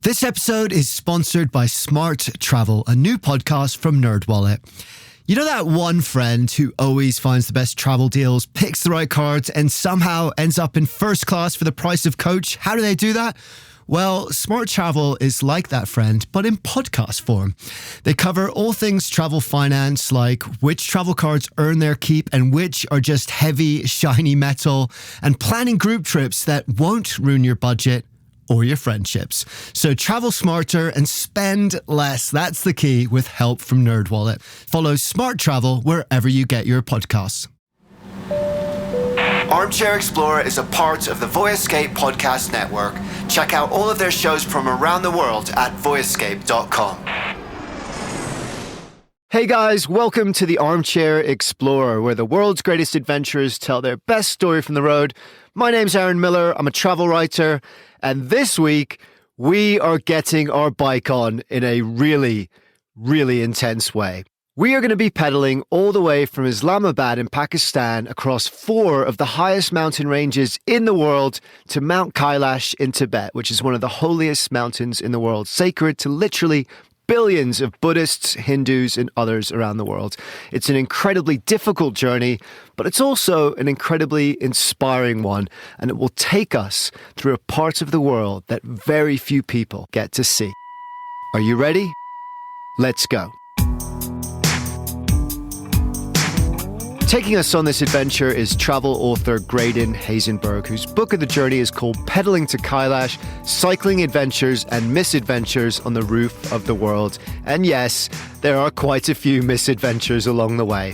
This episode is sponsored by Smart Travel, a new podcast from NerdWallet. You know that one friend who always finds the best travel deals, picks the right cards, and somehow ends up in first class for the price of coach? How do they do that? Well, Smart Travel is like that friend, but in podcast form. They cover all things travel finance, like which travel cards earn their keep and which are just heavy, shiny metal, and planning group trips that won't ruin your budget or your friendships. So travel smarter and spend less. That's the key with help from NerdWallet. Follow Smart Travel wherever you get your podcasts. Armchair Explorer is a part of the Voyescape podcast network. Check out all of their shows from around the world at voyescape.com. Hey guys, welcome to the Armchair Explorer, where the world's greatest adventurers tell their best story from the road. My name's Aaron Miller, I'm a travel writer, and this week we are getting our bike on in a really, really intense way. We are going to be pedaling all the way from Islamabad in Pakistan across 4 of the highest mountain ranges in the world to Mount Kailash in Tibet, which is one of the holiest mountains in the world, sacred to literally billions of Buddhists, Hindus, and others around the world. It's an incredibly difficult journey, but it's also an incredibly inspiring one, and it will take us through a part of the world that very few people get to see. Are you ready? Let's go. Taking us on this adventure is travel author Graydon Hazenburg, whose book of the journey is called Pedaling to Kailash, Cycling Adventures and Misadventures on the Roof of the World. And yes, there are quite a few misadventures along the way.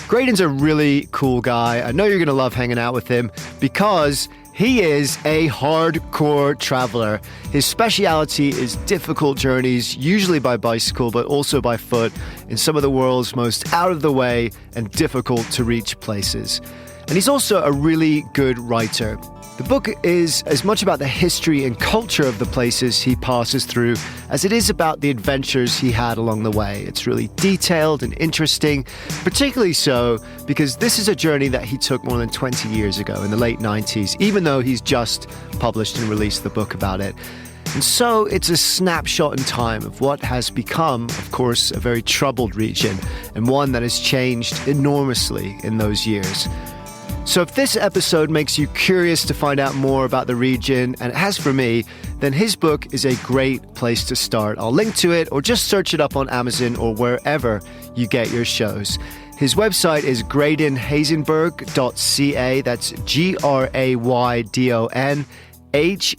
Graydon's a really cool guy. I know you're going to love hanging out with him because he is a hardcore traveler. His speciality is difficult journeys, usually by bicycle, but also by foot, in some of the world's most out-of-the-way and difficult-to-reach places. And he's also a really good writer. The book is as much about the history and culture of the places he passes through as it is about the adventures he had along the way. It's really detailed and interesting, particularly so because this is a journey that he took more than 20 years ago in the late 90s, even though he's just published and released the book about it. And so it's a snapshot in time of what has become, of course, a very troubled region and one that has changed enormously in those years. So if this episode makes you curious to find out more about the region, and it has for me, then his book is a great place to start. I'll link to it or just search it up on Amazon or wherever you get your shows. His website is graydonhazenburg.ca. That's GRAYDON Hazenberg. His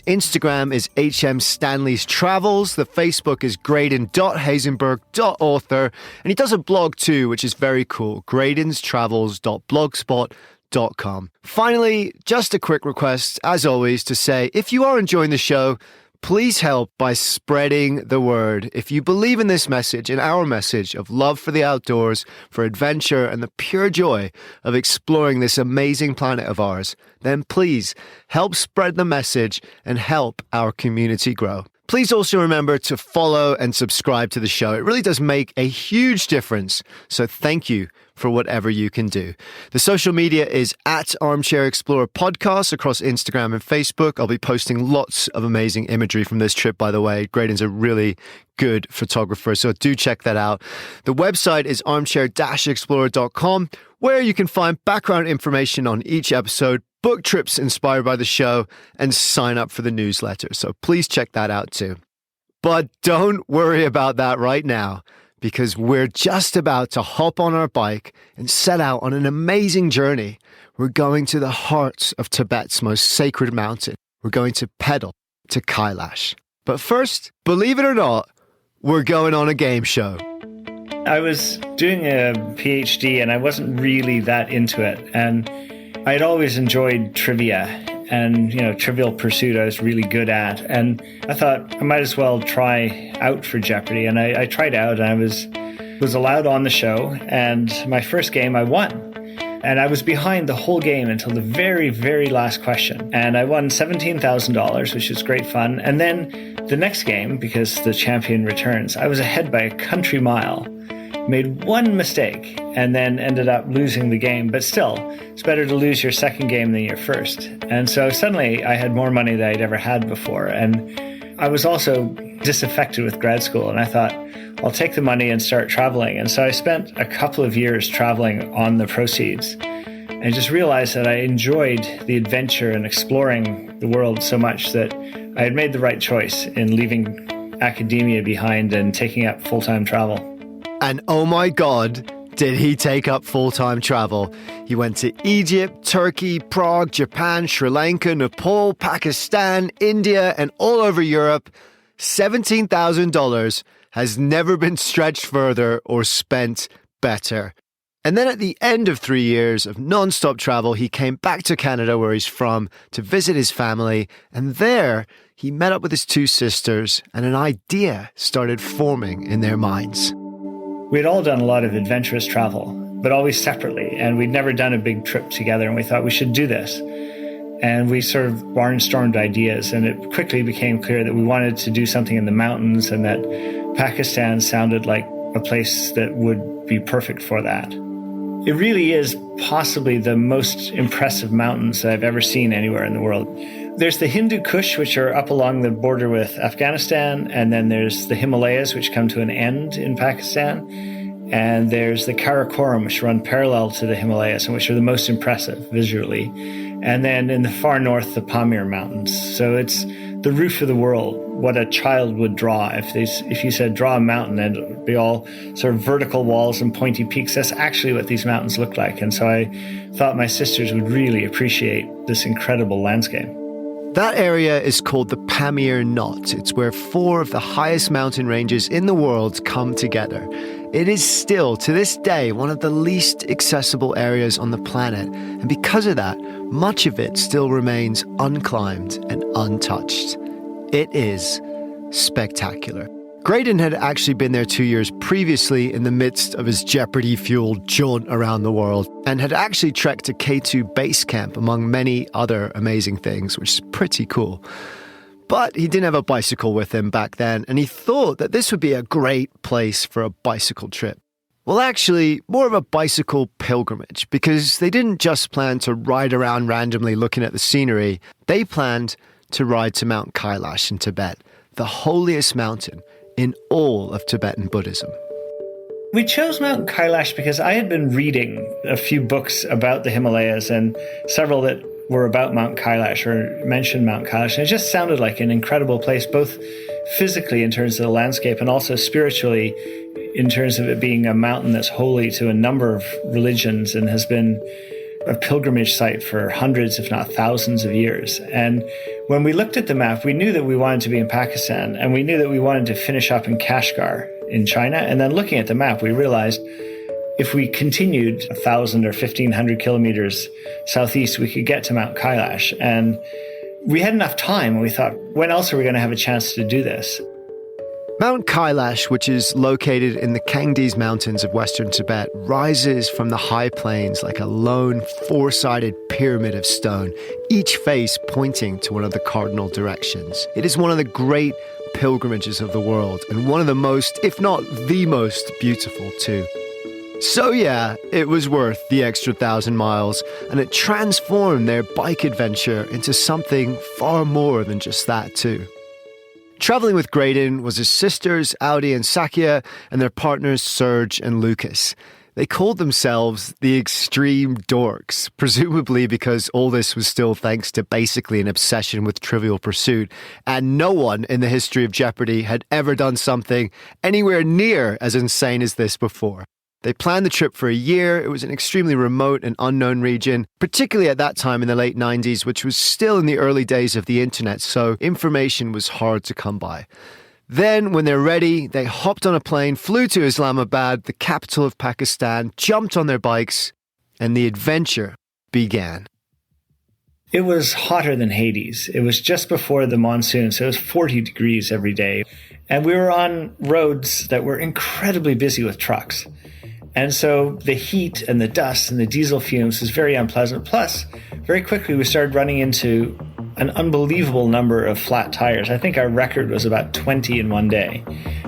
Instagram is HMStanley's Travels. The Facebook is graydon.hazenberg.author. And he does a blog too, which is very cool. graydonstravels.blogspot.com. Finally, just a quick request, as always, to say if you are enjoying the show, please help by spreading the word. If you believe in this message, in our message of love for the outdoors, for adventure, and the pure joy of exploring this amazing planet of ours, then please help spread the message and help our community grow. Please also remember to follow and subscribe to the show. It really does make a huge difference. So thank you for whatever you can do. The social media is at Armchair Explorer Podcast across Instagram and Facebook. I'll be posting lots of amazing imagery from this trip, by the way. Graydon's a really good photographer, so do check that out. The website is armchair-explorer.com, where you can find background information on each episode, book trips inspired by the show, and sign up for the newsletter. So please check that out too. But don't worry about that right now, because we're just about to hop on our bike and set out on an amazing journey. We're going to the heart of Tibet's most sacred mountain. We're going to pedal to Kailash. But first, believe it or not, we're going on a game show. I was doing a PhD and I wasn't really that into it. And I'd always enjoyed trivia and, Trivial Pursuit I was really good at. And I thought I might as well try out for Jeopardy! And I tried out and I was allowed on the show. And my first game I won. And I was behind the whole game until the very, very last question. And I won $17,000, which was great fun. And then the next game, because the champion returns, I was ahead by a country mile. made one mistake and then ended up losing the game. But still, it's better to lose your second game than your first. And so suddenly I had more money than I'd ever had before. And I was also disaffected with grad school. And I thought, I'll take the money and start traveling. And so I spent a couple of years traveling on the proceeds and just realized that I enjoyed the adventure and exploring the world so much that I had made the right choice in leaving academia behind and taking up full-time travel. And oh my God, did he take up full-time travel. He went to Egypt, Turkey, Prague, Japan, Sri Lanka, Nepal, Pakistan, India, and all over Europe. $17,000 has never been stretched further or spent better. And then at the end of 3 years of non-stop travel, he came back to Canada, where he's from, to visit his family. And there, he met up with his two sisters, and an idea started forming in their minds. We had all done a lot of adventurous travel, but always separately. And we'd never done a big trip together, and we thought we should do this. And we sort of barnstormed ideas, and it quickly became clear that we wanted to do something in the mountains and that Pakistan sounded like a place that would be perfect for that. It really is possibly the most impressive mountains that I've ever seen anywhere in the world. There's the Hindu Kush, which are up along the border with Afghanistan, and then there's the Himalayas, which come to an end in Pakistan, and there's the Karakorum, which run parallel to the Himalayas and which are the most impressive visually, and then in the far north, the Pamir Mountains. So it's the roof of the world, what a child would draw. If you said, draw a mountain, and it would be all sort of vertical walls and pointy peaks. That's actually what these mountains look like. And so I thought my sisters would really appreciate this incredible landscape. That area is called the Pamir Knot. It's where 4 of the highest mountain ranges in the world come together. It is still, to this day, one of the least accessible areas on the planet. And because of that, much of it still remains unclimbed and untouched. It is spectacular. Graydon had actually been there 2 years previously in the midst of his Jeopardy-fueled jaunt around the world, and had actually trekked to K2 Base Camp among many other amazing things, which is pretty cool. But he didn't have a bicycle with him back then, and he thought that this would be a great place for a bicycle trip. Well, actually, more of a bicycle pilgrimage, because they didn't just plan to ride around randomly looking at the scenery. They planned to ride to Mount Kailash in Tibet, the holiest mountain in all of Tibetan Buddhism. We chose Mount Kailash because I had been reading a few books about the Himalayas, and several that were about Mount Kailash or mentioned Mount Kailash. And it just sounded like an incredible place, both physically in terms of the landscape and also spiritually in terms of it being a mountain that's holy to a number of religions and has been a pilgrimage site for hundreds, if not thousands of years. And when we looked at the map, we knew that we wanted to be in Pakistan, and we knew that we wanted to finish up in Kashgar in China. And then looking at the map, we realized if we continued 1,000 or 1,500 kilometers southeast, we could get to Mount Kailash. And we had enough time, and we thought, when else are we going to have a chance to do this? Mount Kailash, which is located in the Kangdees Mountains of western Tibet, rises from the high plains like a lone, four-sided pyramid of stone, each face pointing to one of the cardinal directions. It is one of the great pilgrimages of the world, and one of the most, if not the most, beautiful too. So yeah, it was worth the extra 1,000 miles, and it transformed their bike adventure into something far more than just that too. Traveling with Graydon was his sisters, Audi and Sakya, and their partners, Serge and Lucas. They called themselves the Extreme Dorks, presumably because all this was still thanks to basically an obsession with Trivial Pursuit, and no one in the history of Jeopardy had ever done something anywhere near as insane as this before. They planned the trip for a year. It was an extremely remote and unknown region, particularly at that time in the late 90s, which was still in the early days of the internet, so information was hard to come by. Then, when they're ready, they hopped on a plane, flew to Islamabad, the capital of Pakistan, jumped on their bikes, and the adventure began. It was hotter than Hades. It was just before the monsoon, so it was 40 degrees every day. And we were on roads that were incredibly busy with trucks. And so the heat and the dust and the diesel fumes was very unpleasant. Plus, very quickly we started running into an unbelievable number of flat tires. I think our record was about 20 in one day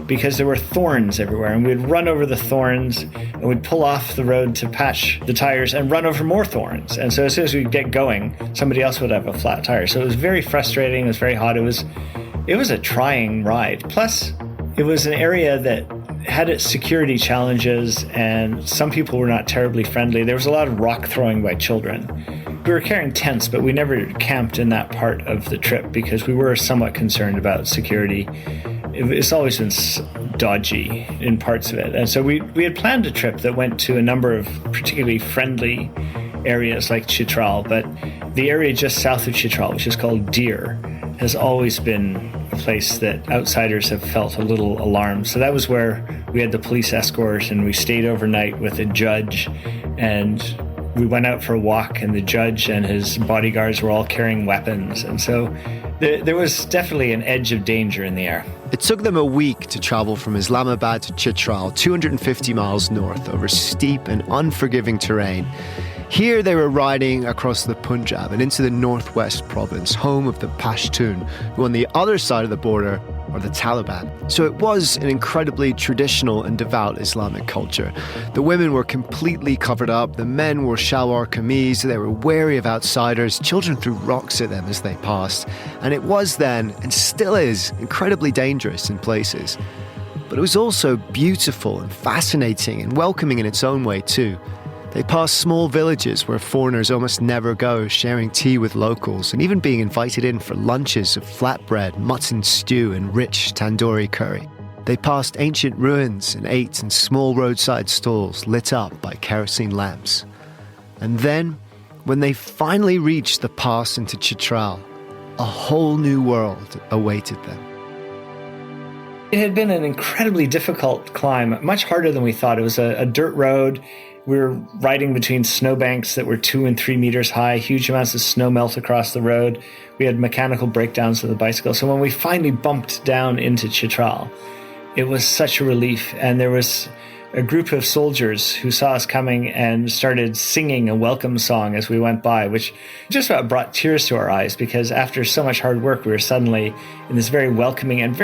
because there were thorns everywhere, and we'd run over the thorns and we'd pull off the road to patch the tires and run over more thorns. And so as soon as we'd get going, somebody else would have a flat tire. So it was very frustrating. It was very hot. It was a trying ride. Plus, it was an area that had its security challenges, and some people were not terribly friendly. There was a lot of rock throwing by children. We were carrying tents, but we never camped in that part of the trip because we were somewhat concerned about security. It's always been dodgy in parts of it. And so we had planned a trip that went to a number of particularly friendly areas like Chitral, but the area just south of Chitral, which is called Deer, has always been a place that outsiders have felt a little alarmed. So that was where we had the police escort, and we stayed overnight with a judge, and we went out for a walk, and the judge and his bodyguards were all carrying weapons. And so there was definitely an edge of danger in the air. It took them a week to travel from Islamabad to Chitral, 250 miles north, over steep and unforgiving terrain. Here they were riding across the Punjab and into the northwest province, home of the Pashtun, who on the other side of the border are the Taliban. So it was an incredibly traditional and devout Islamic culture. The women were completely covered up, the men wore shalwar kameez, they were wary of outsiders, children threw rocks at them as they passed, and it was then, and still is, incredibly dangerous in places. But it was also beautiful and fascinating and welcoming in its own way too. They passed small villages where foreigners almost never go, sharing tea with locals and even being invited in for lunches of flatbread, mutton stew and rich tandoori curry. They passed ancient ruins and ate in small roadside stalls lit up by kerosene lamps. And then, when they finally reached the pass into Chitral, a whole new world awaited them. It had been an incredibly difficult climb, much harder than we thought. It was a dirt road. We were riding between snowbanks that were 2 and 3 meters high, huge amounts of snow melt across the road. We had mechanical breakdowns of the bicycle. So when we finally bumped down into Chitral, it was such a relief. And there was a group of soldiers who saw us coming and started singing a welcome song as we went by, which just about brought tears to our eyes because after so much hard work, we were suddenly in this very welcoming and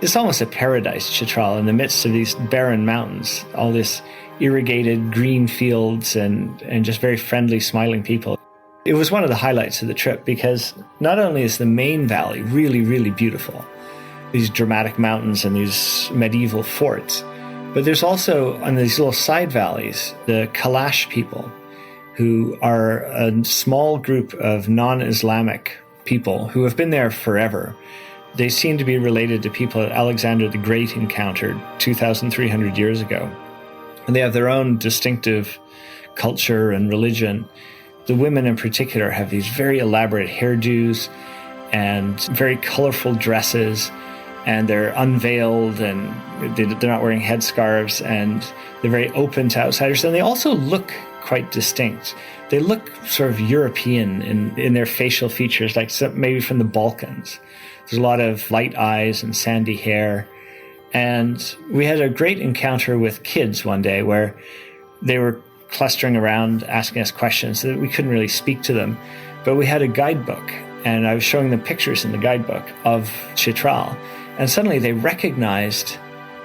it's almost a paradise, Chitral, in the midst of these barren mountains, all this irrigated green fields and just very friendly, smiling people. It was one of the highlights of the trip because not only is the main valley really, really beautiful, these dramatic mountains and these medieval forts, but there's also, on these little side valleys, the Kalash people, who are a small group of non-Islamic people who have been there forever. They seem to be related to people that Alexander the Great encountered 2,300 years ago. And they have their own distinctive culture and religion. The women in particular have these very elaborate hairdos and very colorful dresses, and they're unveiled and they're not wearing headscarves, and they're very open to outsiders. And they also look quite distinct. They look sort of European in their facial features, like maybe from the Balkans. There's a lot of light eyes and sandy hair. And we had a great encounter with kids one day where they were clustering around asking us questions that we couldn't really speak to them. But we had a guidebook, and I was showing them pictures in the guidebook of Chitral. And suddenly they recognized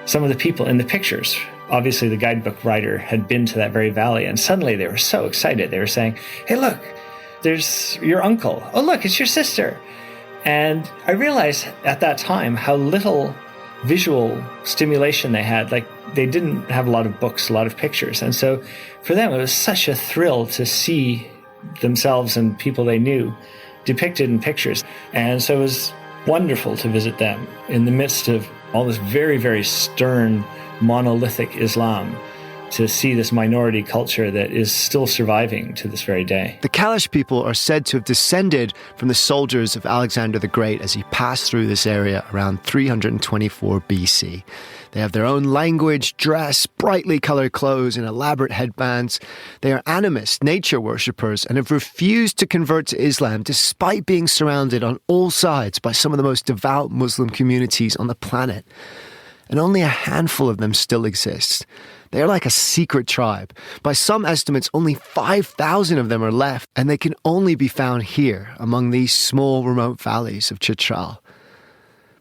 some of the people in the pictures. Obviously, the guidebook writer had been to that very valley, and suddenly they were so excited. They were saying, "Hey, look, there's your uncle. Oh, look, it's your sister." And I realized at that time how little visual stimulation they had. Like, they didn't have a lot of books, a lot of pictures. And so for them, it was such a thrill to see themselves and people they knew depicted in pictures. And so it was wonderful to visit them in the midst of all this very, very stern, monolithic Islam, to see this minority culture that is still surviving to this very day. The Kalash people are said to have descended from the soldiers of Alexander the Great as he passed through this area around 324 BC. They have their own language, dress, brightly coloured clothes and elaborate headbands. They are animists, nature worshippers, and have refused to convert to Islam despite being surrounded on all sides by some of the most devout Muslim communities on the planet. and only a handful of them still exist. They're like a secret tribe. By some estimates, only 5,000 of them are left, and they can only be found here, among these small, remote valleys of Chitral.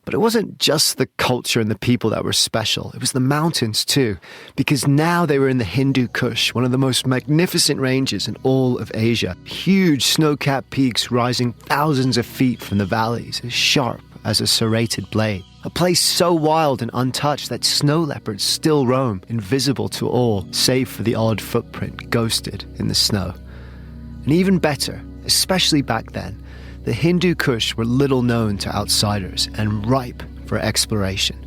But it wasn't just the culture and the people that were special. It was the mountains too, because now they were in the Hindu Kush, one of the most magnificent ranges in all of Asia. Huge snow-capped peaks rising thousands of feet from the valleys, as sharp as a serrated blade. A place so wild and untouched that snow leopards still roam, invisible to all, save for the odd footprint ghosted in the snow. And even better, especially back then, the Hindu Kush were little known to outsiders and ripe for exploration.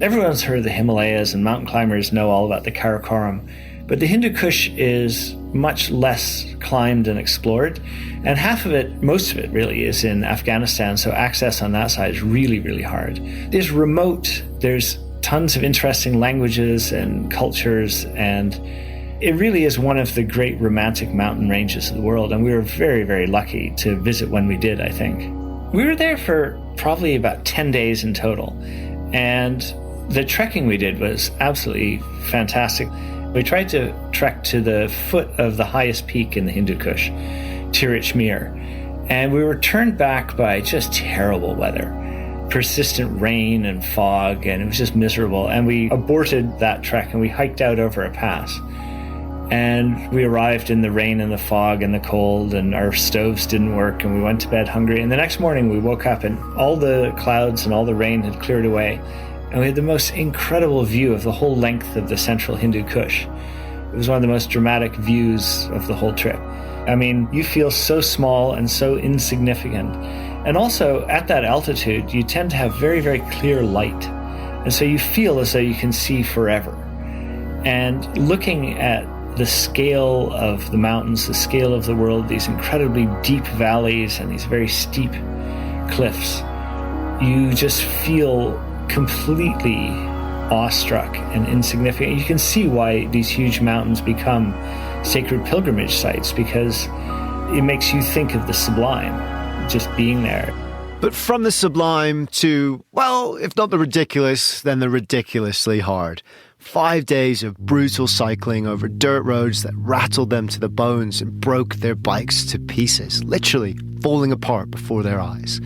Everyone's heard of the Himalayas, and mountain climbers know all about the Karakorum, but the Hindu Kush is much less climbed and explored, and half of it, most of it really, is in Afghanistan, so access on that side is really, really hard. There's remote, there's tons of interesting languages and cultures, and it really is one of the great romantic mountain ranges of the world, and we were very, very lucky to visit when we did, I think. We were there for probably about 10 days in total, and the trekking we did was absolutely fantastic. We tried to trek to the foot of the highest peak in the Hindu Kush, Tirich-Mir, and we were turned back by just terrible weather. Persistent rain and fog, and it was just miserable, and we aborted that trek and we hiked out over a pass. And we arrived in the rain and the fog and the cold, and our stoves didn't work, and we went to bed hungry. And the next morning we woke up and all the clouds and all the rain had cleared away, and we had the most incredible view of the whole length of the central Hindu Kush. It was one of the most dramatic views of the whole trip. I mean, you feel so small and so insignificant. And also, at that altitude, you tend to have very, very clear light. And so you feel as though you can see forever. And looking at the scale of the mountains, the scale of the world, these incredibly deep valleys and these very steep cliffs, you just feel completely awestruck and insignificant. You can see why these huge mountains become sacred pilgrimage sites, because it makes you think of the sublime, just being there. But from the sublime to, well, if not the ridiculous, then the ridiculously hard. 5 days of brutal cycling over dirt roads that rattled them to the bones and broke their bikes to pieces, literally falling apart before their eyes.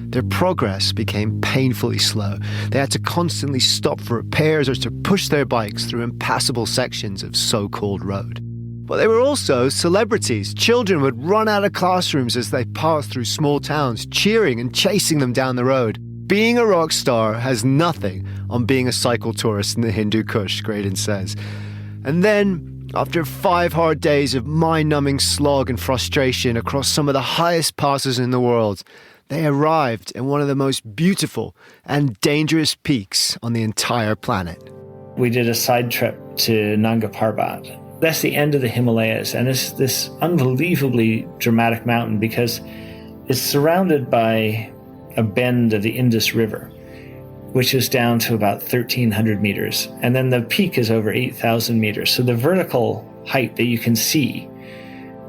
Their progress became painfully slow. They had to constantly stop for repairs or to push their bikes through impassable sections of so-called road. But they were also celebrities. Children would run out of classrooms as they passed through small towns, cheering and chasing them down the road. Being a rock star has nothing on being a cycle tourist in the Hindu Kush, Graydon says. And then, after 5 hard days of mind-numbing slog and frustration across some of the highest passes in the world, they arrived in one of the most beautiful and dangerous peaks on the entire planet. We did a side trip to Nanga Parbat. That's the end of the Himalayas, and it's this unbelievably dramatic mountain because it's surrounded by a bend of the Indus River, which is down to about 1,300 meters. And then the peak is over 8,000 meters. So the vertical height that you can see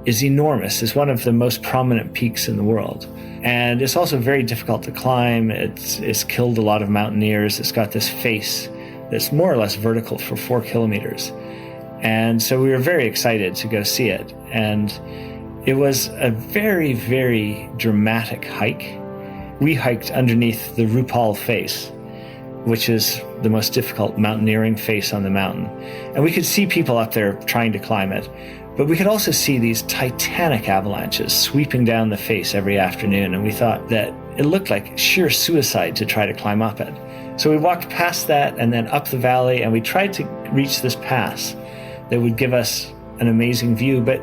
is enormous. It's one of the most prominent peaks in the world. And it's also very difficult to climb. It's killed a lot of mountaineers. It's got this face that's more or less vertical for 4 kilometers. And so we were very excited to go see it. And it was a very, very dramatic hike. We hiked underneath the Rupal face, which is the most difficult mountaineering face on the mountain. And we could see people up there trying to climb it. But we could also see these titanic avalanches sweeping down the face every afternoon. And we thought that it looked like sheer suicide to try to climb up it. So we walked past that and then up the valley, and we tried to reach this pass that would give us an amazing view. But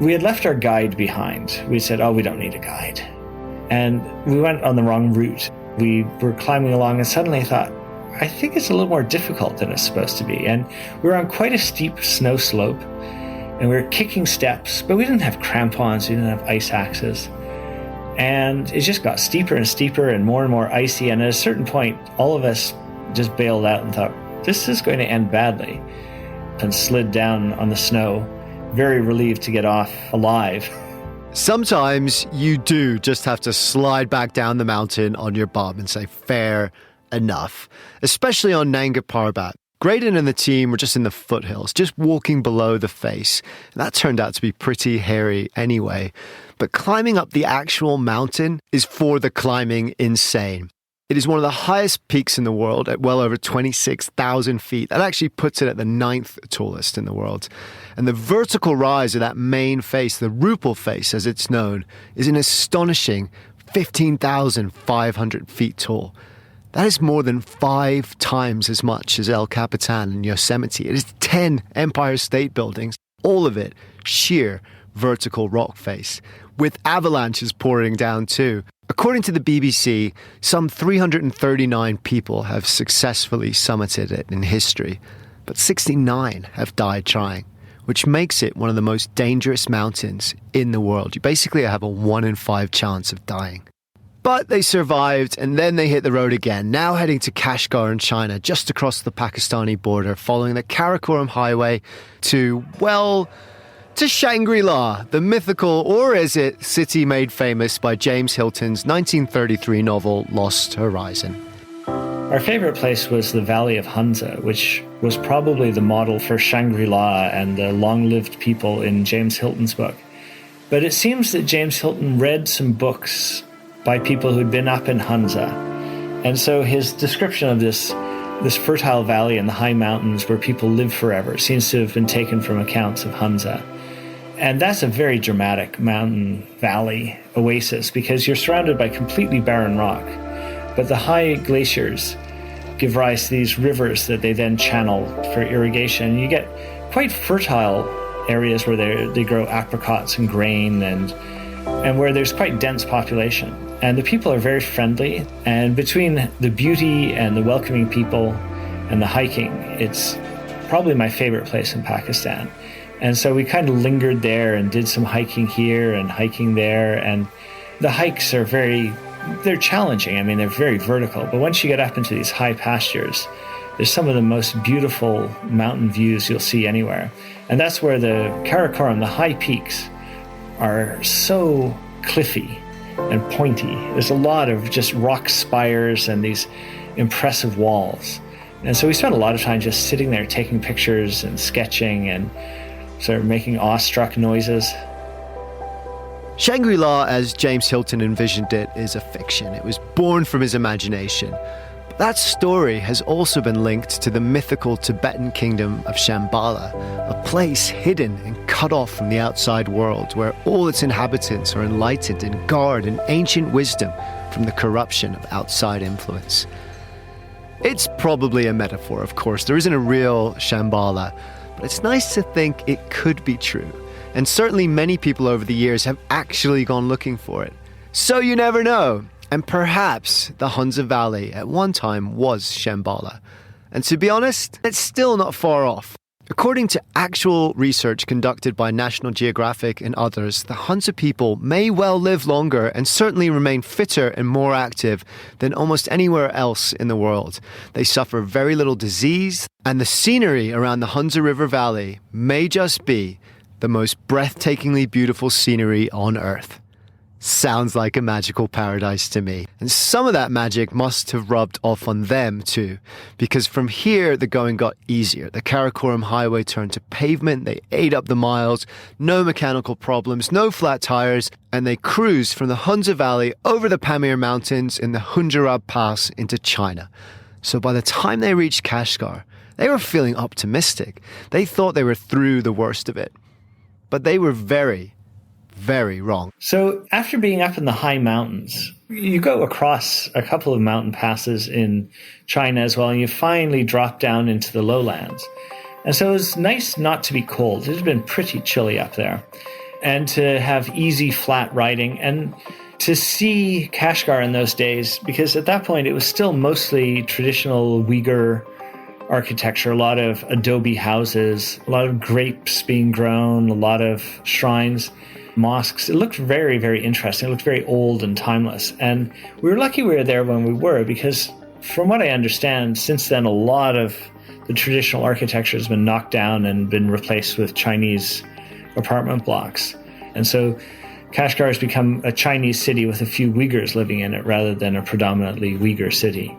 we had left our guide behind. We said, oh, we don't need a guide. And we went on the wrong route. We were climbing along and suddenly I thought, I think it's a little more difficult than it's supposed to be. And we were on quite a steep snow slope and we were kicking steps, but we didn't have crampons, we didn't have ice axes. And it just got steeper and steeper and more icy. And at a certain point, all of us just bailed out and thought, this is going to end badly, and slid down on the snow, very relieved to get off alive. Sometimes you do just have to slide back down the mountain on your bum and say fair enough, especially on Nanga Parbat. Graydon and the team were just in the foothills, just walking below the face. And that turned out to be pretty hairy anyway. But climbing up the actual mountain is for the climbing insane. It is one of the highest peaks in the world at well over 26,000 feet. That actually puts it at the 9th tallest in the world. And the vertical rise of that main face, the Rupal face as it's known, is an astonishing 15,500 feet tall. That is more than 5 times as much as El Capitan in Yosemite. It is 10 Empire State Buildings, all of it sheer vertical rock face, with avalanches pouring down too. According to the BBC, some 339 people have successfully summited it in history, but 69 have died trying, which makes it one of the most dangerous mountains in the world. You basically have a 1 in 5 chance of dying. But they survived, and then they hit the road again, now heading to Kashgar in China, just across the Pakistani border, following the Karakorum highway to, well, to Shangri-La, the mythical, or is it, city made famous by James Hilton's 1933 novel Lost Horizon. Our favorite place was the Valley of Hunza, which was probably the model for Shangri-La and the long-lived people in James Hilton's book. But it seems that James Hilton read some books by people who'd been up in Hunza. And so his description of this fertile valley in the high mountains where people live forever seems to have been taken from accounts of Hunza. And that's a very dramatic mountain valley oasis because you're surrounded by completely barren rock. But the high glaciers give rise to these rivers that they then channel for irrigation. You get quite fertile areas where they grow apricots and grain and where there's quite dense population. And the people are very friendly. And between the beauty and the welcoming people and the hiking, it's probably my favorite place in Pakistan. And so we kind of lingered there and did some hiking here and hiking there. And the hikes are they're challenging. I mean, they're very vertical. But once you get up into these high pastures, there's some of the most beautiful mountain views you'll see anywhere. And that's where the Karakorum, the high peaks, are so cliffy and pointy. There's a lot of just rock spires and these impressive walls. And so we spent a lot of time just sitting there taking pictures and sketching and sort of making awestruck noises. Shangri-La, as James Hilton envisioned it, is a fiction. It was born from his imagination. But that story has also been linked to the mythical Tibetan kingdom of Shambhala, a place hidden and cut off from the outside world, where all its inhabitants are enlightened and guard an ancient wisdom from the corruption of outside influence. It's probably a metaphor, of course. There isn't a real Shambhala, but it's nice to think it could be true. And certainly many people over the years have actually gone looking for it. So you never know. And perhaps the Hunza Valley at one time was Shambhala. And to be honest, it's still not far off. According to actual research conducted by National Geographic and others, the Hunza people may well live longer and certainly remain fitter and more active than almost anywhere else in the world. They suffer very little disease, and the scenery around the Hunza River Valley may just be the most breathtakingly beautiful scenery on Earth. Sounds like a magical paradise to me. And some of that magic must have rubbed off on them too, because from here the going got easier. The Karakorum highway turned to pavement, they ate up the miles, no mechanical problems, no flat tires, and they cruised from the Hunza Valley over the Pamir Mountains in the Hunza Pass into China. So by the time they reached Kashgar, they were feeling optimistic. They thought they were through the worst of it. But they were very wrong. So after being up in the high mountains, you go across a couple of mountain passes in China as well, and you finally drop down into the lowlands. And so it was nice not to be cold. It had been pretty chilly up there. And to have easy flat riding and to see Kashgar in those days, because at that point it was still mostly traditional Uyghur architecture, a lot of adobe houses, a lot of grapes being grown, a lot of shrines, mosques. It looked very, very interesting. It looked very old and timeless. And we were lucky we were there when we were, because from what I understand, since then, a lot of the traditional architecture has been knocked down and been replaced with Chinese apartment blocks. And so Kashgar has become a Chinese city with a few Uyghurs living in it rather than a predominantly Uyghur city.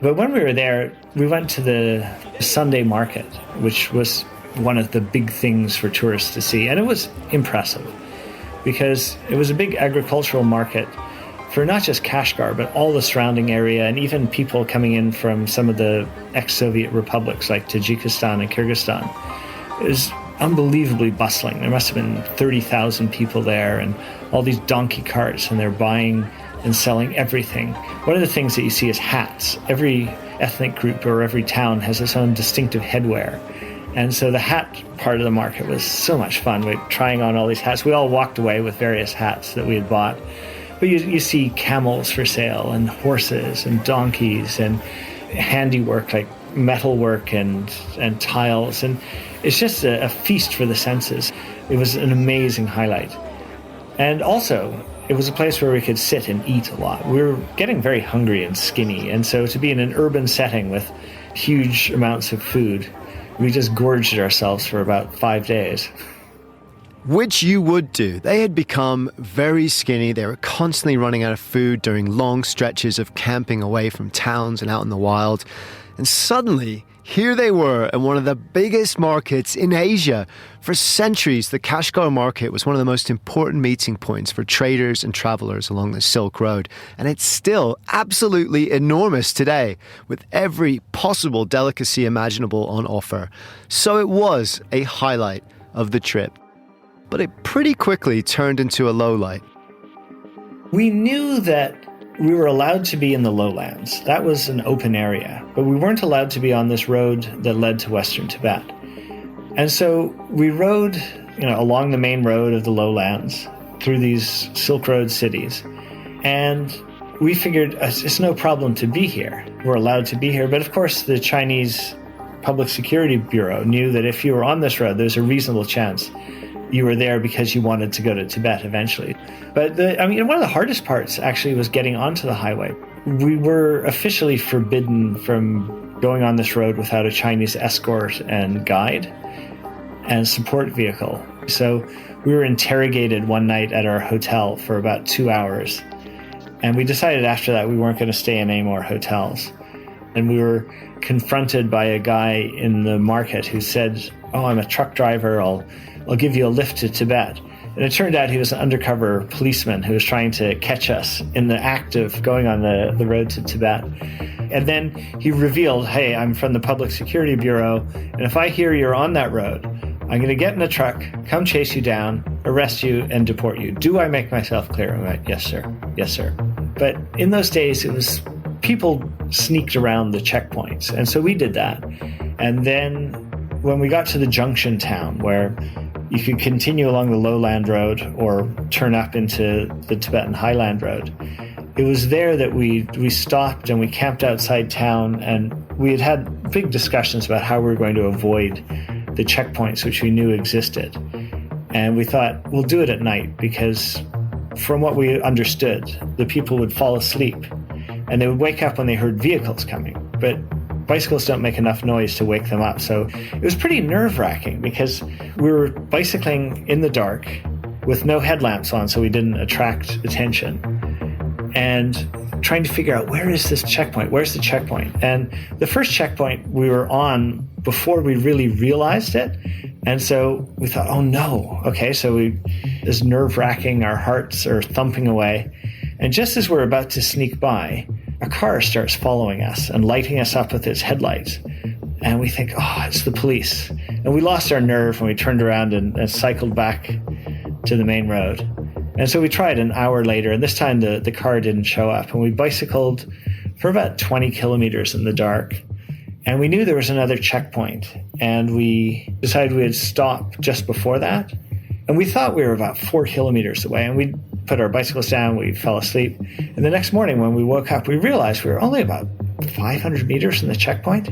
But when we were there, we went to the Sunday market, which was one of the big things for tourists to see. And it was impressive because it was a big agricultural market for not just Kashgar, but all the surrounding area, and even people coming in from some of the ex-Soviet republics like Tajikistan and Kyrgyzstan. It was unbelievably bustling. There must have been 30,000 people there, and all these donkey carts, and they're buying and selling everything. One of the things that you see is hats. Every ethnic group or every town has its own distinctive headwear. And so the hat part of the market was so much fun. We're trying on all these hats. We all walked away with various hats that we had bought. But you see camels for sale, and horses and donkeys and handiwork like metalwork and tiles. And it's just a feast for the senses. It was an amazing highlight. And also, it was a place where we could sit and eat a lot. We were getting very hungry and skinny. And so to be in an urban setting with huge amounts of food, we just gorged ourselves for about 5 days. Which you would do. They had become very skinny. They were constantly running out of food during long stretches of camping away from towns and out in the wild. And suddenly, here they were in one of the biggest markets in Asia. For centuries, the Kashgar market was one of the most important meeting points for traders and travelers along the Silk Road. And it's still absolutely enormous today, with every possible delicacy imaginable on offer. So it was a highlight of the trip. But it pretty quickly turned into a lowlight. We knew that we were allowed to be in the lowlands. That was an open area. But we weren't allowed to be on this road that led to Western Tibet. And so we rode, along the main road of the lowlands through these Silk Road cities. And we figured it's no problem to be here. We're allowed to be here. But of course, the Chinese Public Security Bureau knew that if you were on this road, there's a reasonable chance you were there because you wanted to go to Tibet eventually. But one of the hardest parts actually was getting onto the highway. We were officially forbidden from going on this road without a Chinese escort and guide and support vehicle. So we were interrogated one night at our hotel for about 2 hours. And we decided after that we weren't going to stay in any more hotels. And we were confronted by a guy in the market who said, "Oh, I'm a truck driver. I'll give you a lift to Tibet." And it turned out he was an undercover policeman who was trying to catch us in the act of going on the road to Tibet. And then he revealed, "Hey, I'm from the Public Security Bureau, and if I hear you're on that road, I'm going to get in a truck, come chase you down, arrest you, and deport you. Do I make myself clear?" And I went, "Yes, sir. Yes, sir." But in those days, it was people sneaked around the checkpoints. And so we did that. And then when we got to the junction town where you could continue along the lowland road or turn up into the Tibetan highland road, it was there that we stopped and we camped outside town, and we had big discussions about how we were going to avoid the checkpoints which we knew existed. And we thought, we'll do it at night, because from what we understood, the people would fall asleep and they would wake up when they heard vehicles coming. But bicycles don't make enough noise to wake them up. So it was pretty nerve-wracking because we were bicycling in the dark with no headlamps on so we didn't attract attention, and trying to figure out, where is this checkpoint? Where's the checkpoint? And the first checkpoint we were on before we really realized it. And so we thought, oh no. Okay, so it's nerve-wracking. Our hearts are thumping away. And just as we're about to sneak by, a car starts following us and lighting us up with its headlights. And we think, oh, it's the police. And we lost our nerve and we turned around and cycled back to the main road. And so we tried an hour later, and this time the car didn't show up. And we bicycled for about 20 kilometers in the dark. And we knew there was another checkpoint. And we decided we'd stop just before that. And we thought we were about 4 kilometers away. And we put our bicycles down, we fell asleep. And the next morning when we woke up, we realized we were only about 500 meters from the checkpoint.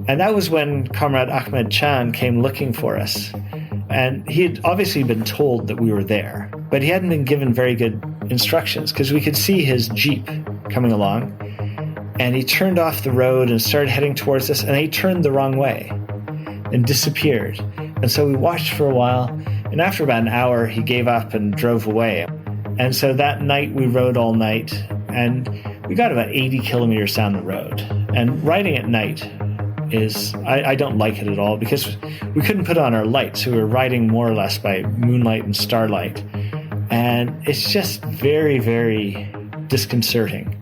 And that was when Comrade Ahmed Chan came looking for us. And he had obviously been told that we were there, but he hadn't been given very good instructions, because we could see his Jeep coming along. And he turned off the road and started heading towards us, and he turned the wrong way and disappeared. And so we watched for a while, And after about an hour, he gave up and drove away. And so that night we rode all night, and we got about 80 kilometers down the road. And riding at night is, I don't like it at all, because we couldn't put on our lights. So we were riding more or less by moonlight and starlight. And it's just very, very disconcerting.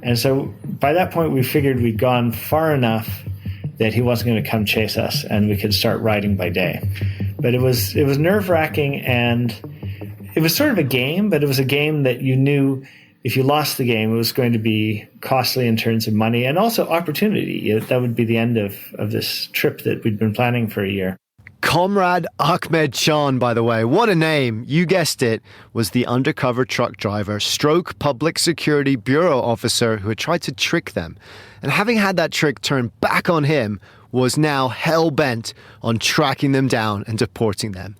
And so by that point, we figured we'd gone far enough that he wasn't going to come chase us and we could start riding by day. But it was nerve-wracking, and it was sort of a game, but it was a game that you knew if you lost the game, it was going to be costly in terms of money and also opportunity. That would be the end of this trip that we'd been planning for a year. Comrade Ahmed Chan, by the way, what a name. You guessed it, was the undercover truck driver, stroke public security bureau officer who had tried to trick them. And having had that trick turned back on him, was now hell-bent on tracking them down and deporting them.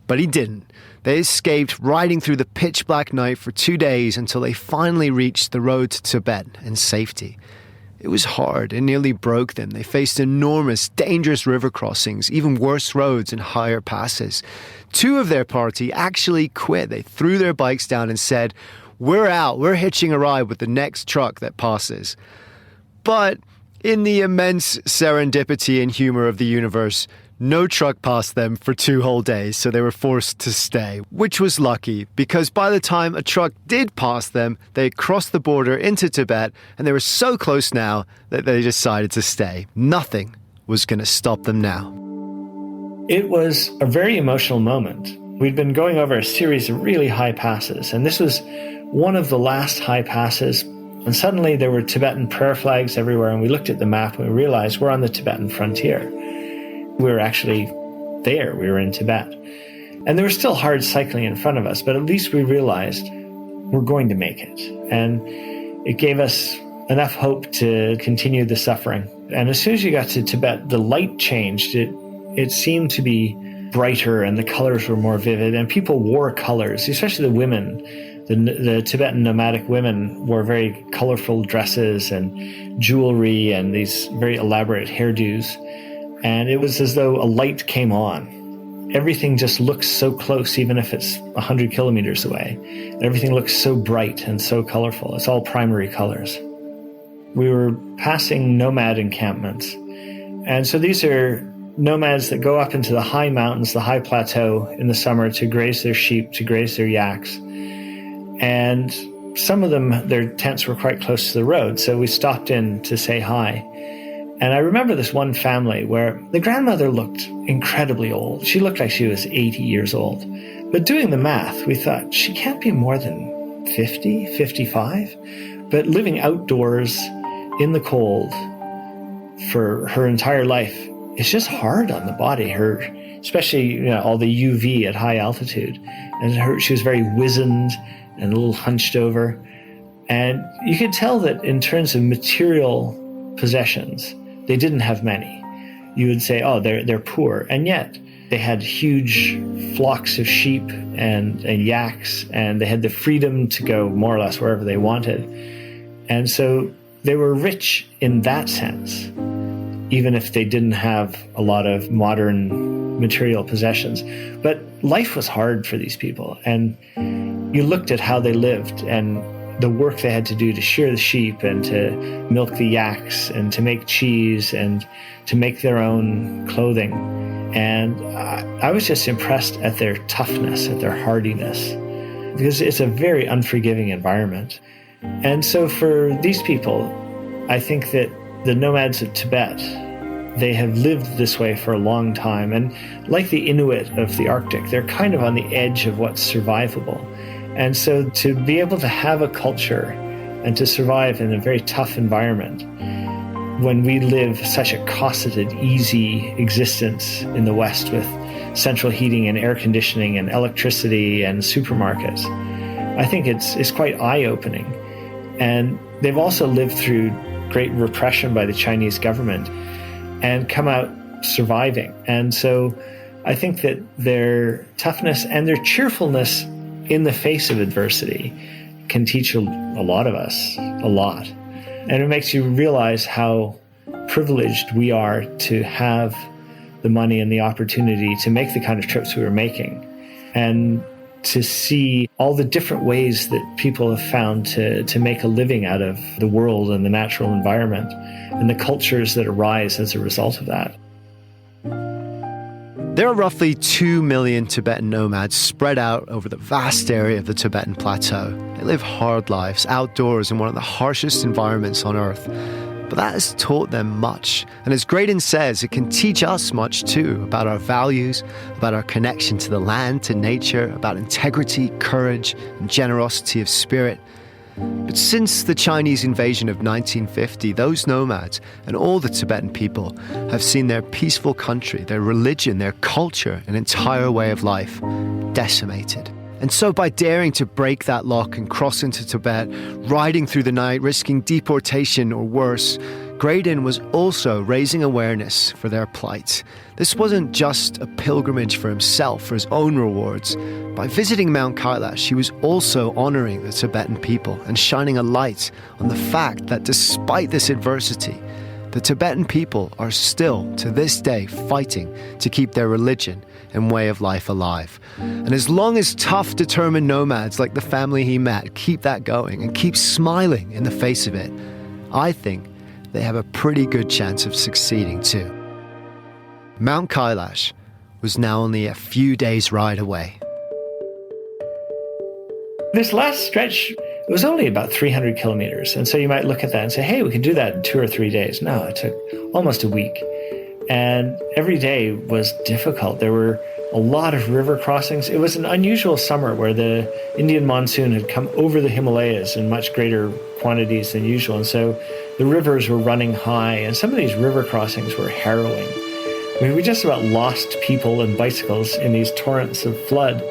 But he didn't. They escaped riding through the pitch-black night for 2 days until they finally reached the road to Tibet in safety. It was hard. It nearly broke them. They faced enormous, dangerous river crossings, even worse roads and higher passes. 2 of their party actually quit. They threw their bikes down and said, "We're out. We're hitching a ride with the next truck that passes." But in the immense serendipity and humor of the universe, no truck passed them for 2 whole days, so they were forced to stay, which was lucky, because by the time a truck did pass them, they had crossed the border into Tibet, and they were so close now that they decided to stay. Nothing was going to stop them now. It was a very emotional moment. We'd been going over a series of really high passes, and this was one of the last high passes, and suddenly there were Tibetan prayer flags everywhere, and we looked at the map and we realized we're on the Tibetan frontier. We were actually there. We were in Tibet. And there was still hard cycling in front of us, but at least we realized we're going to make it. And it gave us enough hope to continue the suffering. And as soon as you got to Tibet, the light changed. It seemed to be brighter and the colors were more vivid. And people wore colors, especially the women. The Tibetan nomadic women wore very colorful dresses and jewelry and these very elaborate hairdos. And it was as though a light came on. Everything just looks so close, even if it's 100 kilometers away. Everything looks so bright and so colorful. It's all primary colors. We were passing nomad encampments. And so these are nomads that go up into the high mountains, the high plateau in the summer to graze their sheep, to graze their yaks. And some of them, their tents were quite close to the road. So we stopped in to say hi. And I remember this one family where the grandmother looked incredibly old. She looked like she was 80 years old. But doing the math, we thought she can't be more than 50, 55. But living outdoors in the cold for her entire life, it's just hard on the body. Especially all the UV at high altitude. And she was very wizened and a little hunched over. And you could tell that in terms of material possessions, they didn't have many. You would say, oh, they're poor. And yet they had huge flocks of sheep and yaks, and they had the freedom to go more or less wherever they wanted. And so they were rich in that sense, even if they didn't have a lot of modern material possessions. But life was hard for these people. And you looked at how they lived and the work they had to do to shear the sheep and to milk the yaks and to make cheese and to make their own clothing. And I was just impressed at their toughness, at their hardiness, because it's a very unforgiving environment. And so for these people, I think that the nomads of Tibet, they have lived this way for a long time. And like the Inuit of the Arctic, they're kind of on the edge of what's survivable. And so to be able to have a culture and to survive in a very tough environment when we live such a cosseted, easy existence in the West with central heating and air conditioning and electricity and supermarkets, I think it's quite eye-opening. And they've also lived through great repression by the Chinese government and come out surviving. And so I think that their toughness and their cheerfulness in the face of adversity can teach a lot of us a lot. And it makes you realize how privileged we are to have the money and the opportunity to make the kind of trips we were making. and to see all the different ways that people have found to make a living out of the world and the natural environment and the cultures that arise as a result of that. There are roughly 2 million Tibetan nomads spread out over the vast area of the Tibetan Plateau. They live hard lives outdoors in one of the harshest environments on Earth. But that has taught them much. And as Graydon says, it can teach us much too about our values, about our connection to the land, to nature, about integrity, courage, and generosity of spirit. But since the Chinese invasion of 1950, those nomads and all the Tibetan people have seen their peaceful country, their religion, their culture, an entire way of life decimated. And so by daring to break that lock and cross into Tibet, riding through the night, risking deportation or worse, Graydon was also raising awareness for their plight. This wasn't just a pilgrimage for himself, for his own rewards. By visiting Mount Kailash, he was also honoring the Tibetan people and shining a light on the fact that despite this adversity, the Tibetan people are still, to this day, fighting to keep their religion and way of life alive. And as long as tough, determined nomads like the family he met keep that going and keep smiling in the face of it, I think they have a pretty good chance of succeeding too. Mount Kailash was now only a few days' ride away. This last stretch, it was only about 300 kilometers. And so you might look at that and say, hey, we can do that in 2 or 3 days. No, it took almost a week. And every day was difficult. There were a lot of river crossings. It was an unusual summer where the Indian monsoon had come over the Himalayas in much greater quantities than usual. And so the rivers were running high, and some of these river crossings were harrowing. I mean, we just about lost people and bicycles in these torrents of flood.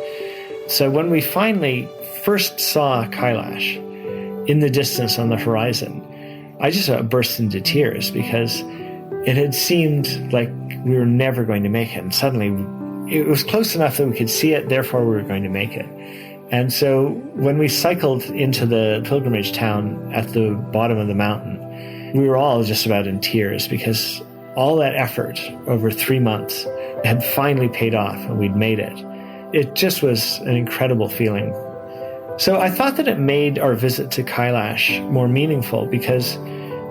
So when we finally first saw Kailash in the distance on the horizon, I just burst into tears because it had seemed like we were never going to make it. And suddenly it was close enough that we could see it, therefore we were going to make it. And so when we cycled into the pilgrimage town at the bottom of the mountain, we were all just about in tears because all that effort over 3 months had finally paid off and we'd made it. It just was an incredible feeling. So I thought that it made our visit to Kailash more meaningful because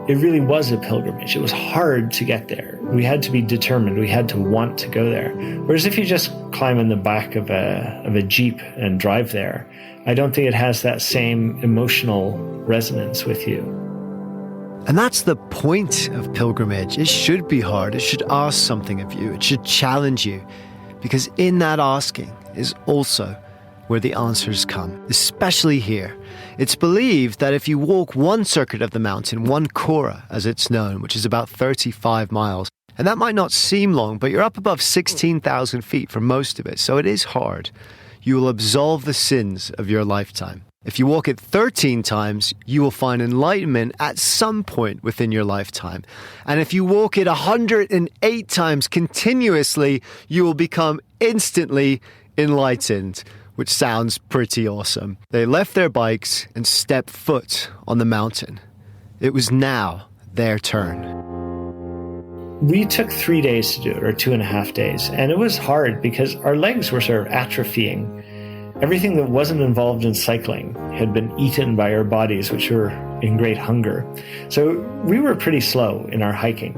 it really was a pilgrimage. It was hard to get there. We had to be determined. We had to want to go there. Whereas if you just climb in the back of a Jeep and drive there, I don't think it has that same emotional resonance with you. And that's the point of pilgrimage. It should be hard. It should ask something of you. It should challenge you. Because in that asking is also where the answers come, especially here. It's believed that if you walk one circuit of the mountain, one Kora as it's known, which is about 35 miles, and that might not seem long, but you're up above 16,000 feet for most of it, so it is hard. You will absolve the sins of your lifetime. If you walk it 13 times, you will find enlightenment at some point within your lifetime. And if you walk it 108 times continuously, you will become instantly enlightened, which sounds pretty awesome. They left their bikes and stepped foot on the mountain. It was now their turn. We took 3 days to do it, or 2.5 days, and it was hard because our legs were sort of atrophying. Everything that wasn't involved in cycling had been eaten by our bodies, which were in great hunger. So we were pretty slow in our hiking.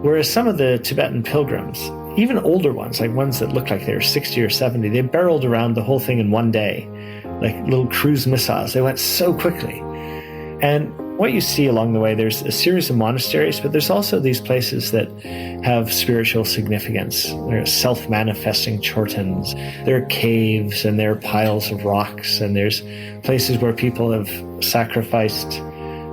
Whereas some of the Tibetan pilgrims, even older ones, like ones that looked like they were 60 or 70, they barreled around the whole thing in one day, like little cruise missiles. They went so quickly. And what you see along the way, there's a series of monasteries, but there's also these places that have spiritual significance. There are self-manifesting chortens, there are caves, and there are piles of rocks, and there's places where people have sacrificed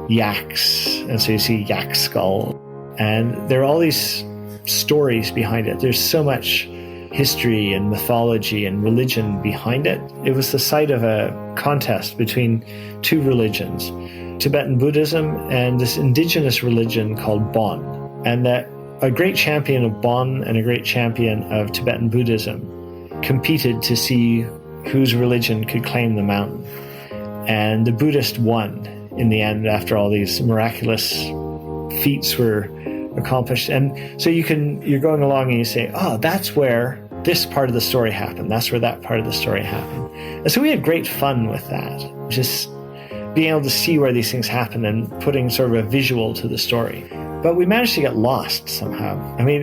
yaks, and so you see yak skull. And there are all these stories behind it. There's so much history and mythology and religion behind it. It was the site of a contest between two religions, Tibetan Buddhism and this indigenous religion called Bon. And that a great champion of Bon and a great champion of Tibetan Buddhism competed to see whose religion could claim the mountain. And the Buddhist won in the end after all these miraculous feats were accomplished. And so you're going along and you say, oh, that's where this part of the story happened. That's where that part of the story happened. And so we had great fun with that, just being able to see where these things happen and putting sort of a visual to the story. But we managed to get lost somehow. I mean,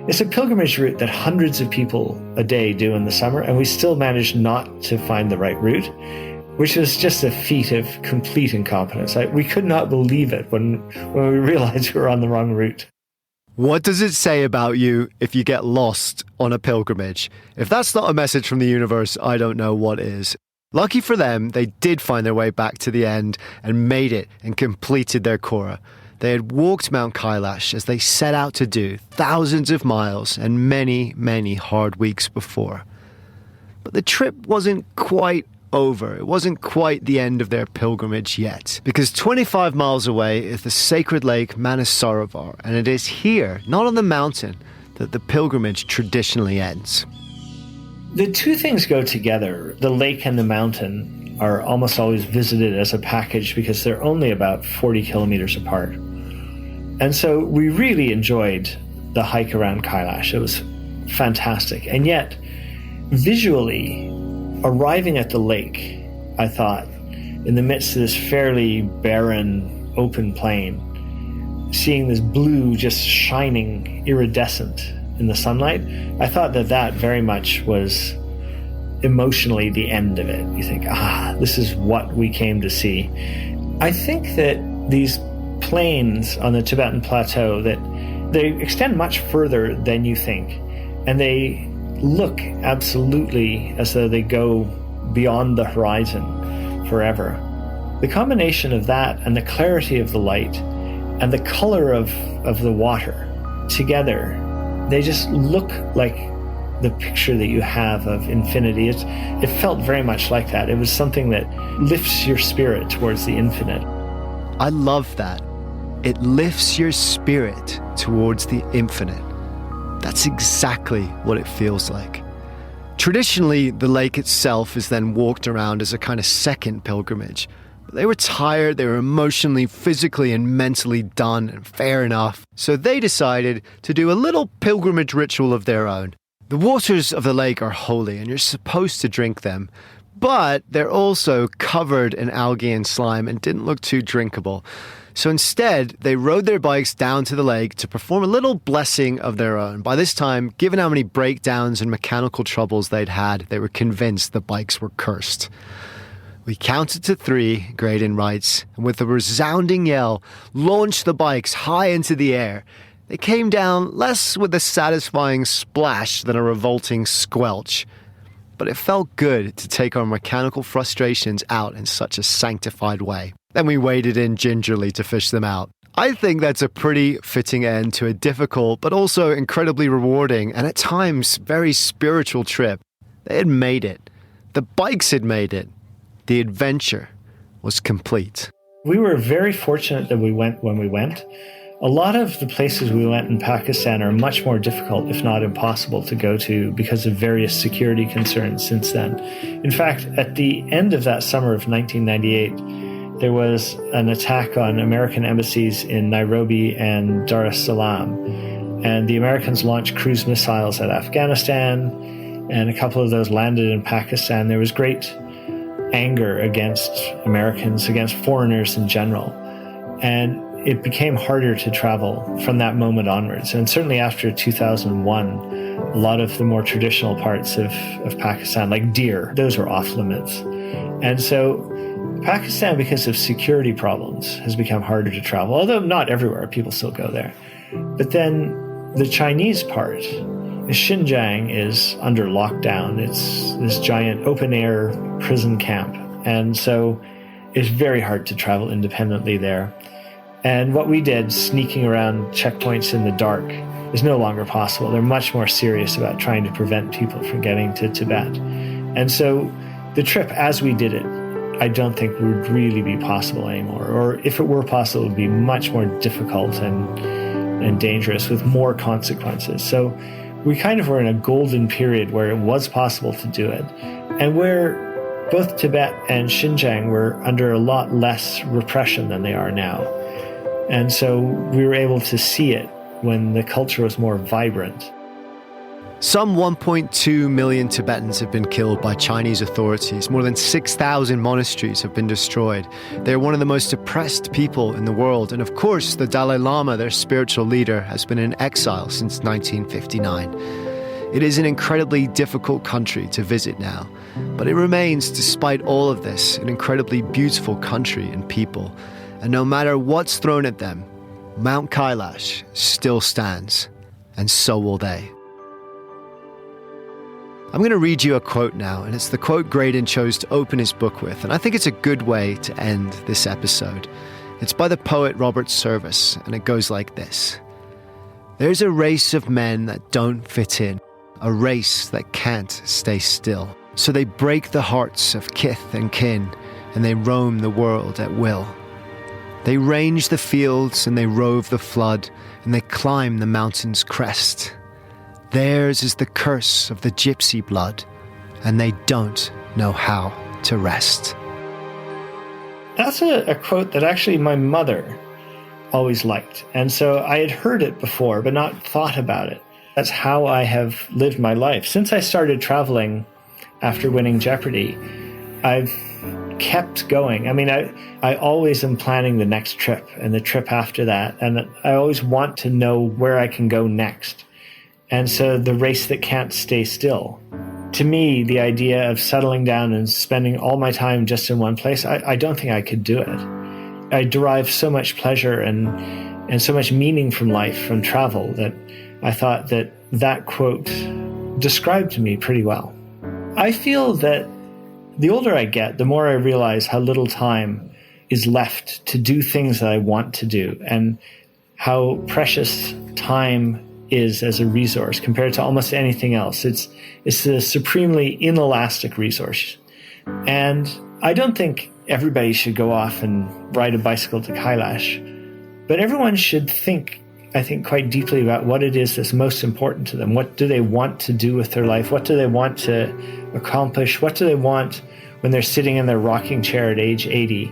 it's a pilgrimage route that hundreds of people a day do in the summer, and we still managed not to find the right route, which was just a feat of complete incompetence. We could not believe it when we realized we were on the wrong route. What does it say about you if you get lost on a pilgrimage? If that's not a message from the universe, I don't know what is. Lucky for them, they did find their way back to the end and made it and completed their Kora. They had walked Mount Kailash as they set out to do thousands of miles and many, many hard weeks before. But the trip wasn't quite over. It wasn't quite the end of their pilgrimage yet, because 25 miles away is the sacred lake Manasarovar, and it is here, not on the mountain, that the pilgrimage traditionally ends. The two things go together. The lake and the mountain are almost always visited as a package because they're only about 40 kilometers apart. And so we really enjoyed the hike around Kailash. It was fantastic. And yet, visually, arriving at the lake, I thought, in the midst of this fairly barren, open plain, seeing this blue just shining iridescent in the sunlight, I thought that very much was emotionally the end of it. You think, this is what we came to see. I think that these plains on the Tibetan plateau, that they extend much further than you think, and they look absolutely as though they go beyond the horizon forever. The combination of that and the clarity of the light and the color of the water together, they just look like the picture that you have of infinity. It felt very much like that. It was something that lifts your spirit towards the infinite. I love that. It lifts your spirit towards the infinite. That's exactly what it feels like. Traditionally, the lake itself is then walked around as a kind of second pilgrimage. But they were tired, they were emotionally, physically, and mentally done, and fair enough. So they decided to do a little pilgrimage ritual of their own. The waters of the lake are holy, and you're supposed to drink them. But they're also covered in algae and slime and didn't look too drinkable. So instead, they rode their bikes down to the lake to perform a little blessing of their own. By this time, given how many breakdowns and mechanical troubles they'd had, they were convinced the bikes were cursed. We counted to 3, Graydon writes, and with a resounding yell, launched the bikes high into the air. They came down less with a satisfying splash than a revolting squelch. But it felt good to take our mechanical frustrations out in such a sanctified way. Then we waded in gingerly to fish them out. I think that's a pretty fitting end to a difficult but also incredibly rewarding and at times very spiritual trip. They had made it. The bikes had made it. The adventure was complete. We were very fortunate that we went when we went. A lot of the places we went in Pakistan are much more difficult, if not impossible, to go to because of various security concerns since then. In fact, at the end of that summer of 1998, there was an attack on American embassies in Nairobi and Dar es Salaam. And the Americans launched cruise missiles at Afghanistan, and a couple of those landed in Pakistan. There was great anger against Americans, against foreigners in general. And it became harder to travel from that moment onwards. And certainly after 2001, a lot of the more traditional parts of Pakistan, like Deer, those were off limits. And so Pakistan, because of security problems, has become harder to travel, although not everywhere, people still go there. But then the Chinese part, Xinjiang, is under lockdown. It's this giant open-air prison camp. And so it's very hard to travel independently there. And what we did, sneaking around checkpoints in the dark, is no longer possible. They're much more serious about trying to prevent people from getting to Tibet. And so the trip, as we did it, I don't think would really be possible anymore. Or if it were possible, it would be much more difficult and dangerous with more consequences. So we kind of were in a golden period where it was possible to do it, and where both Tibet and Xinjiang were under a lot less repression than they are now. And so we were able to see it when the culture was more vibrant. Some 1.2 million Tibetans have been killed by Chinese authorities. More than 6,000 monasteries have been destroyed. They're one of the most oppressed people in the world. And of course, the Dalai Lama, their spiritual leader, has been in exile since 1959. It is an incredibly difficult country to visit now, but it remains, despite all of this, an incredibly beautiful country and people. And no matter what's thrown at them, Mount Kailash still stands, and so will they. I'm going to read you a quote now, and it's the quote Graydon chose to open his book with, and I think it's a good way to end this episode. It's by the poet Robert Service, and it goes like this. There's a race of men that don't fit in, a race that can't stay still. So they break the hearts of kith and kin, and they roam the world at will. They range the fields, and they rove the flood, and they climb the mountain's crest. Theirs is the curse of the gypsy blood, and they don't know how to rest. That's a quote that actually my mother always liked. And so I had heard it before, but not thought about it. That's how I have lived my life. Since I started traveling after winning Jeopardy, I've kept going. I mean, I always am planning the next trip and the trip after that. And I always want to know where I can go next. And so the race that can't stay still. To me, the idea of settling down and spending all my time just in one place, I don't think I could do it. I derive so much pleasure and so much meaning from life, from travel, that I thought that quote described me pretty well. I feel that the older I get, the more I realize how little time is left to do things that I want to do, and how precious time is as a resource compared to almost anything else. It's a supremely inelastic resource. And I don't think everybody should go off and ride a bicycle to Kailash, but everyone should think, I think, quite deeply about what it is that's most important to them. What do they want to do with their life? What do they want to accomplish? What do they want when they're sitting in their rocking chair at age 80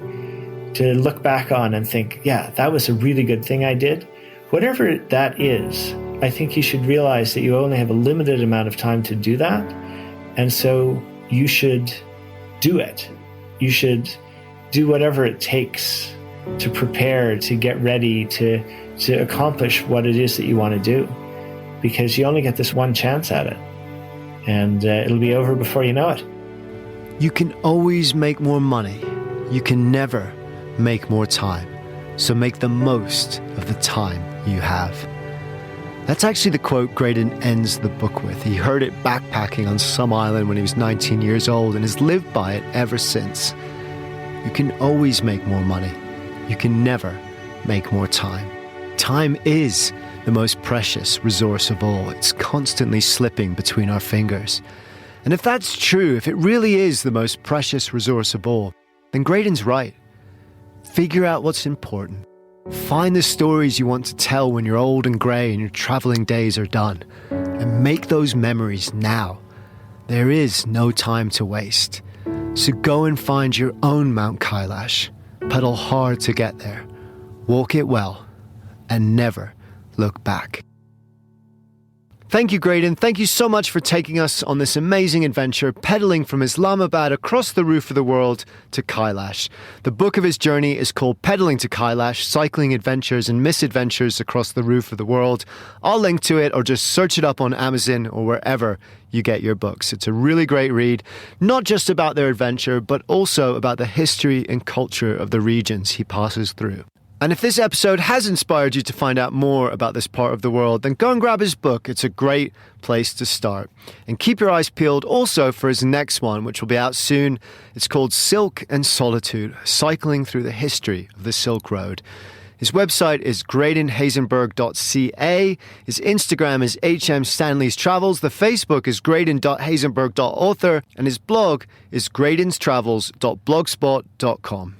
to look back on and think, yeah, that was a really good thing I did? Whatever that is, I think you should realize that you only have a limited amount of time to do that. And so you should do it. You should do whatever it takes to prepare, to get ready, to accomplish what it is that you want to do. Because you only get this one chance at it. And it'll be over before you know it. You can always make more money. You can never make more time. So make the most of the time you have. That's actually the quote Graydon ends the book with. He heard it backpacking on some island when he was 19 years old and has lived by it ever since. You can always make more money. You can never make more time. Time is the most precious resource of all. It's constantly slipping between our fingers. And if that's true, if it really is the most precious resource of all, then Graydon's right. Figure out what's important. Find the stories you want to tell when you're old and grey and your travelling days are done. And make those memories now. There is no time to waste. So go and find your own Mount Kailash. Pedal hard to get there. Walk it well. And never look back. Thank you, Graydon. Thank you so much for taking us on this amazing adventure, pedaling from Islamabad across the roof of the world to Kailash. The book of his journey is called Pedaling to Kailash, Cycling Adventures and Misadventures Across the Roof of the World. I'll link to it, or just search it up on Amazon or wherever you get your books. It's a really great read, not just about their adventure, but also about the history and culture of the regions he passes through. And if this episode has inspired you to find out more about this part of the world, then go and grab his book. It's a great place to start. And keep your eyes peeled also for his next one, which will be out soon. It's called Silk and Solitude, Cycling Through the History of the Silk Road. His website is graydonhazenburg.ca. His Instagram is HM Travels. The Facebook is graydon.hazenburg.author. And his blog is graydonstravels.blogspot.com.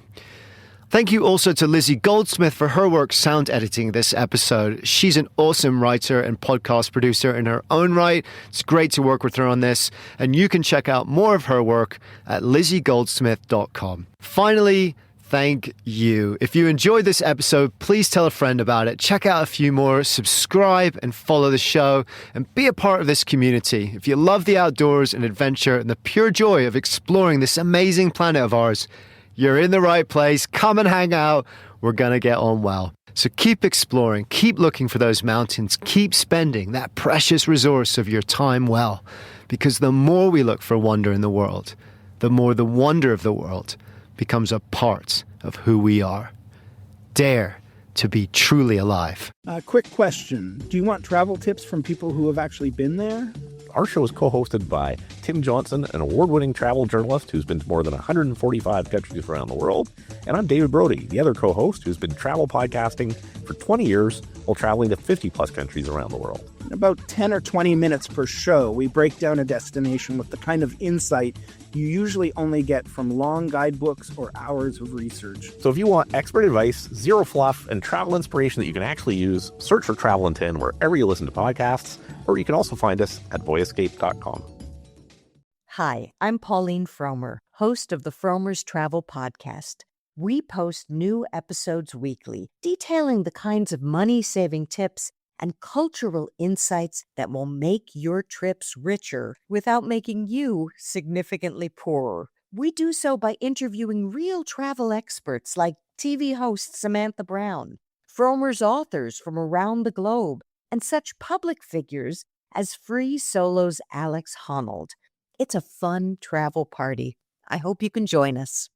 Thank you also to Lizzie Goldsmith for her work sound editing this episode. She's an awesome writer and podcast producer in her own right. It's great to work with her on this, and you can check out more of her work at lizziegoldsmith.com. Finally, Thank you. If you enjoyed this episode, please tell a friend about it. Check out a few more, subscribe and follow the show, and be a part of this community. If you love the outdoors and adventure and the pure joy of exploring this amazing planet of ours, you're in the right place. Come and hang out. We're going to get on well. So keep exploring, keep looking for those mountains, keep spending that precious resource of your time well, because the more we look for wonder in the world, the more the wonder of the world becomes a part of who we are. Dare to be truly alive. Quick question. Do you want travel tips from people who have actually been there? Our show is co-hosted by Tim Johnson, an award-winning travel journalist who's been to more than 145 countries around the world. And I'm David Brody, the other co-host who's been travel podcasting for 20 years while traveling to 50-plus countries around the world. In about 10 or 20 minutes per show, we break down a destination with the kind of insight you usually only get from long guidebooks or hours of research. So if you want expert advice, zero fluff, and travel inspiration that you can actually use, search for Travel in 10 wherever you listen to podcasts, or you can also find us at boyescape.com. Hi, I'm Pauline Fromer, host of the Fromer's Travel Podcast. We post new episodes weekly, detailing the kinds of money-saving tips and cultural insights that will make your trips richer without making you significantly poorer. We do so by interviewing real travel experts like TV host Samantha Brown, Fromer's authors from around the globe, and such public figures as Free Solo's Alex Honnold. It's a fun travel party. I hope you can join us.